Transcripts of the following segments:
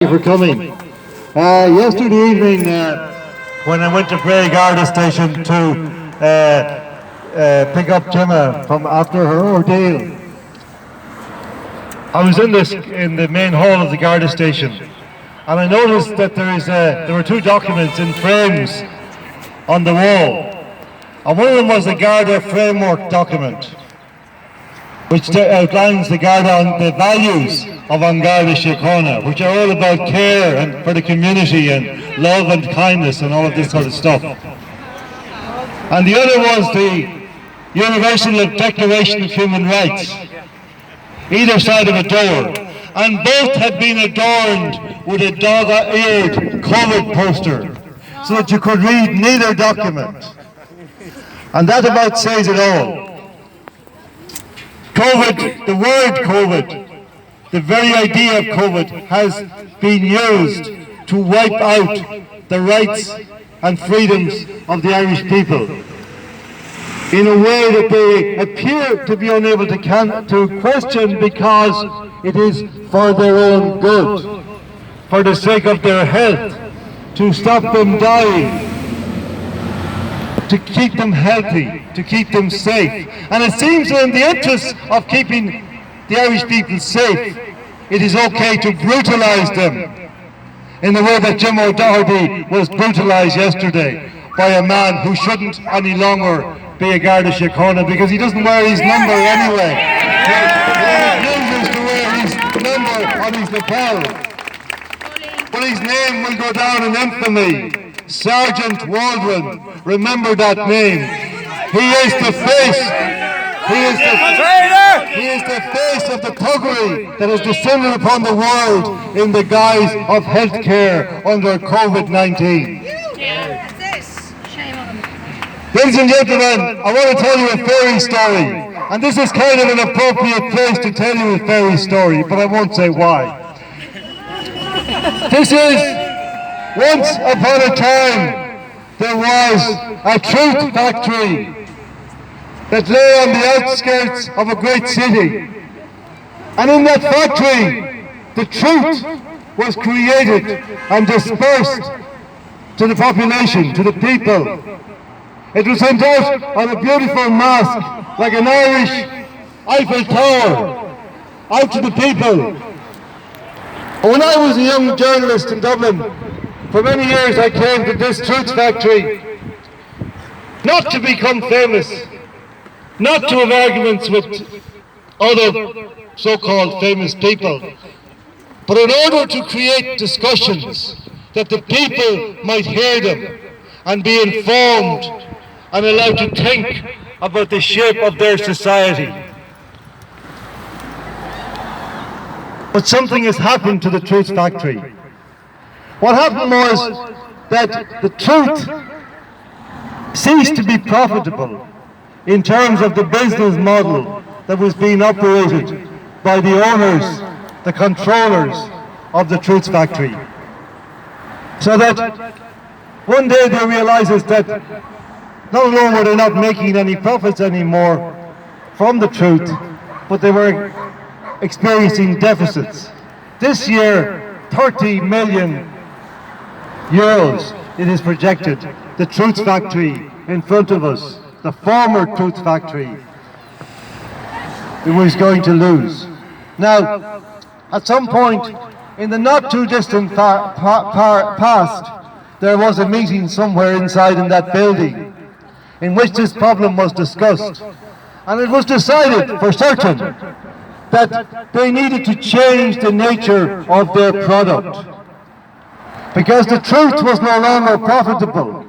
Thank you for coming. Yesterday evening, when I went to Bray Garda Station to pick up Gemma from after her ordeal, I was in the main hall of the Garda Station, and I noticed that there were two documents in frames on the wall, and one of them was the Garda framework document, which outlines the values of An Garda Síochána, which are all about care and for the community and love and kindness and all of this sort of stuff. And the other was the Universal Declaration of Human Rights, either side of a door. And both had been adorned with a dog-eared COVID poster, so that you could read neither document. And that about says it all. COVID, the word COVID, the very idea of COVID has been used to wipe out the rights and freedoms of the Irish people in a way that they appear to be unable to question, because it is for their own good, for the sake of their health, to stop them dying, to keep them healthy, to keep them safe. And it seems that in the interest of keeping the Irish people safe, it is okay to brutalise them in the way that Jim O'Doherty was brutalised yesterday by a man who shouldn't any longer be a Garda Síochána, because he doesn't wear his number anyway. He refuses to wear his number on his lapel. But his name will go down in infamy. Sergeant Waldron, remember that name. He is the face. He is the face of the thuggery that has descended upon the world in the guise of health care under COVID-19. Ladies and gentlemen, I want to tell you a fairy story. And this is kind of an appropriate place to tell you a fairy story, but I won't say why. This is, once upon a time, there was a truth factory that lay on the outskirts of a great city. And in that factory, the truth was created and dispersed to the population, to the people. It was sent out on a beautiful mask, like an Irish Eiffel Tower, out to the people. When I was a young journalist in Dublin, for many years I came to this truth factory, not to become famous, not to have arguments with other so-called famous people, but in order to create discussions that the people might hear them and be informed and allowed to think about the shape of their society. But something has happened to the truth factory. What happened was that the truth ceased to be profitable in terms of the business model that was being operated by the owners, the controllers of the truth factory. So that one day they realizes that not only were they not making any profits anymore from the truth, but they were experiencing deficits. This year, 30 million euros, it is projected, the truth factory in front of us, the former truth factory, it was going to lose. Now, at some point in the not too distant past, there was a meeting somewhere inside in that building in which this problem was discussed, and it was decided for certain that they needed to change the nature of their product, because the truth was no longer profitable.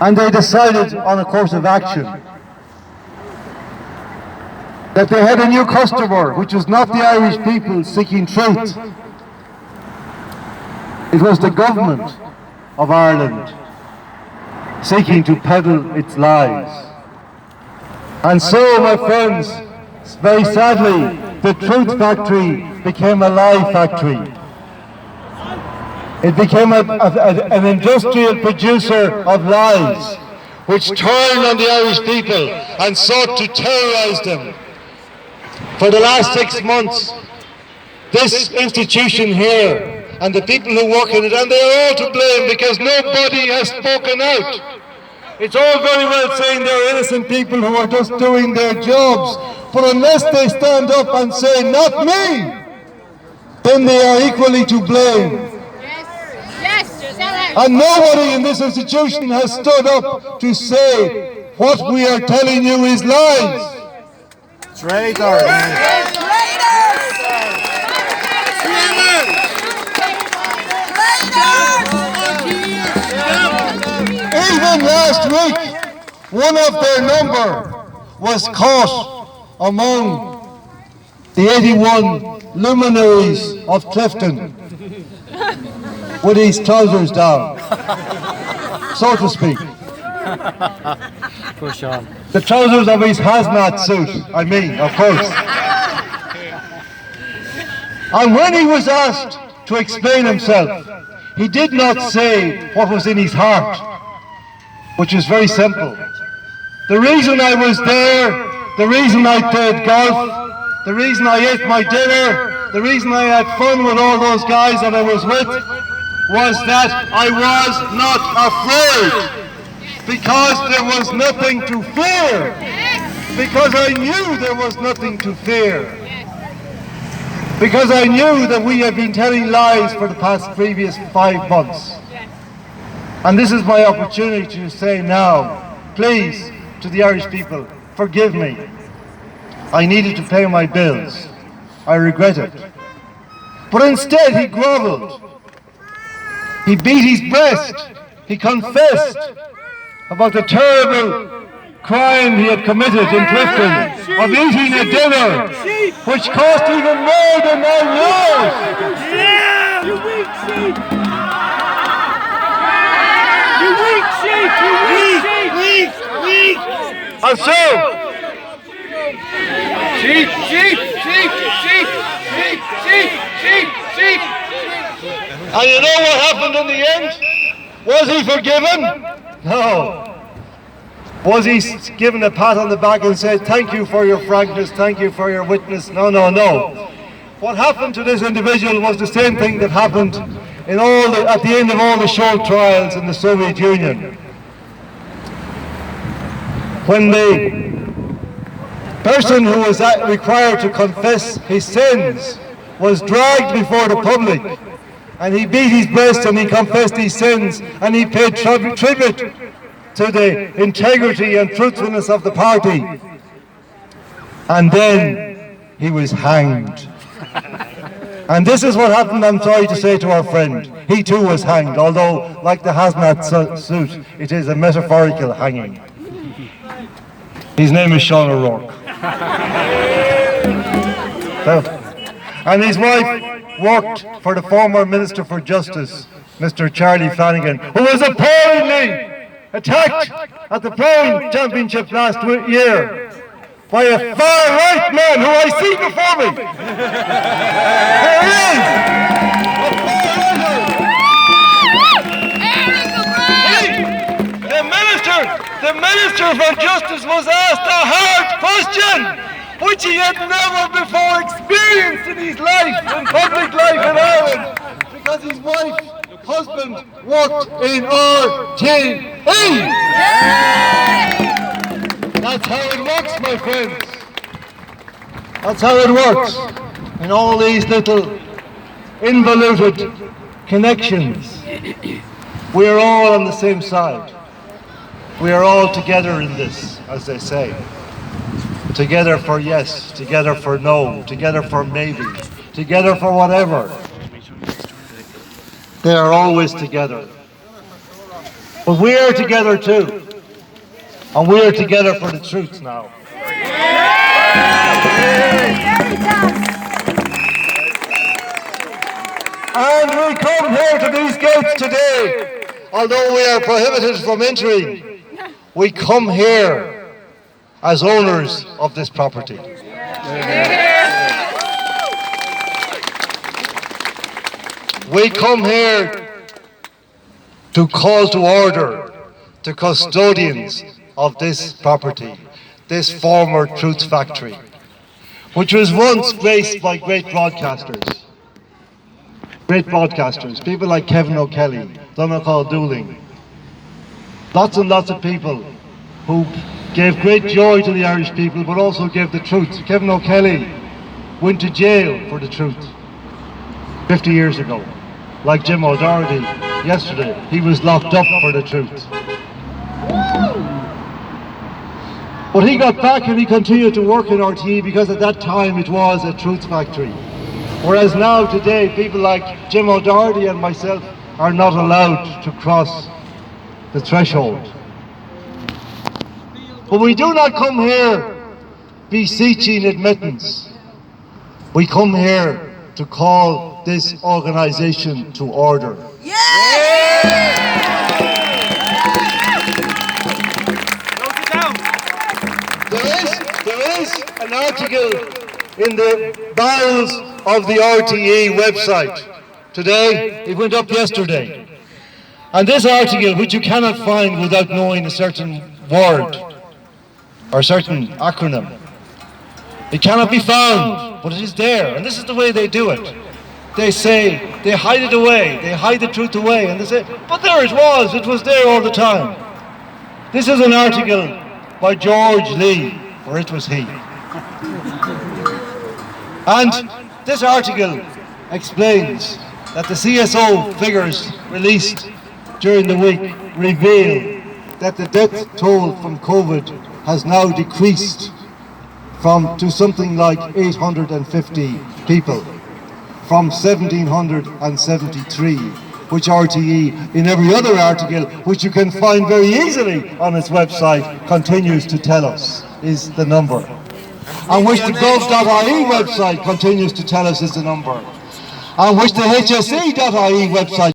And they decided on a course of action, that they had a new customer, which was not the Irish people seeking truth. It was the government of Ireland seeking to peddle its lies. And so, my friends, very sadly, the truth factory became a lie factory. It became an industrial producer of lies, which turned on the Irish people and sought to terrorise them. For the last 6 months, this institution here and the people who work in it, and they're all to blame because nobody has spoken out. It's all very well saying they're innocent people who are just doing their jobs, but unless they stand up and say, "Not me," then they are equally to blame. And nobody in this institution has stood up to say what we are telling you is lies. Traitor! Even last week, one of their number was caught among the 81 luminaries of Clifton with his trousers down, so to speak. Push on. The trousers of his hazmat suit, I mean, of course. And when he was asked to explain himself, he did not say what was in his heart, which is very simple. The reason I was there, the reason I played golf, the reason I ate my dinner, the reason I had fun with all those guys that I was with, was that I was not afraid, because there was nothing to fear, because I knew there was nothing to fear, because I knew that we had been telling lies for the previous 5 months. And this is my opportunity to say now, please, to the Irish people, forgive me. I needed to pay my bills. I regret it. But instead he grovelled. He beat his breast. He confessed about the terrible crime he had committed in Clifton of eating a dinner which cost even more than €9. Yeah! You weak sheep! You weak sheep! You weak sheep! Weak! And so, Sheep! Sheep! Sheep! Sheep! Sheep! Sheep! Sheep! Sheep! and you know what happened in the end? Was he forgiven? No. Was he given a pat on the back and said, "Thank you for your frankness, thank you for your witness"? No, no, no. What happened to this individual was the same thing that happened at the end of all the short trials in the Soviet Union. When the person who was required to confess his sins was dragged before the public, and he beat his breast and he confessed his sins and he paid tribute to the integrity and truthfulness of the party. And then he was hanged. And this is what happened, I'm sorry to say, to our friend. He too was hanged, although, like the hazmat suit, it is a metaphorical hanging. His name is Sean O'Rourke. And his wife worked for the former Minister for Justice, Mr. Charlie Flanagan, who was appallingly attacked at the playing championship last year by a far-right man who I see before me. There he is! The Minister for Justice was asked a hard question, which he had never before experienced in his life, in public life in Ireland, because his husband worked in RTE. That's how it works, my friends. That's how it works. In all these little involuted connections, we are all on the same side. We are all together in this, as they say. Together for yes, together for no, together for maybe, together for whatever. They are always together. But we are together too. And we are together for the truth now. And we come here to these gates today, although we are prohibited from entering. We come here as owners of this property. We come here to call to order the custodians of this property, this former truth factory. which was once graced by great broadcasters. Great broadcasters, people like Kevin O'Kelly, Donnybrook Dooling. Lots and lots of people who gave great joy to the Irish people, but also gave the truth. Kevin O'Kelly went to jail for the truth 50 years ago. Like Jim O'Doherty yesterday, he was locked up for the truth. But he got back and he continued to work in RTE because at that time it was a truth factory. Whereas now, today, people like Jim O'Doherty and myself are not allowed to cross the threshold. But we do not come here beseeching admittance. We come here to call this organisation to order. There is an article in the bowels of the RTE website today. It went up yesterday. And this article, which you cannot find without knowing a certain word or certain acronym, it cannot be found, but it is there. And this is the way they do it. They say, they hide it away, they hide the truth away, and they say, but there it was there all the time. This is an article by George Lee, or it was he. And this article explains that the CSO figures released during the week reveal that the death toll from COVID has now decreased to something like 850 people, from 1,773, which RTE, in every other article, which you can find very easily on its website, continues to tell us is the number. And which the gov.ie website continues to tell us is the number. And which the hse.ie website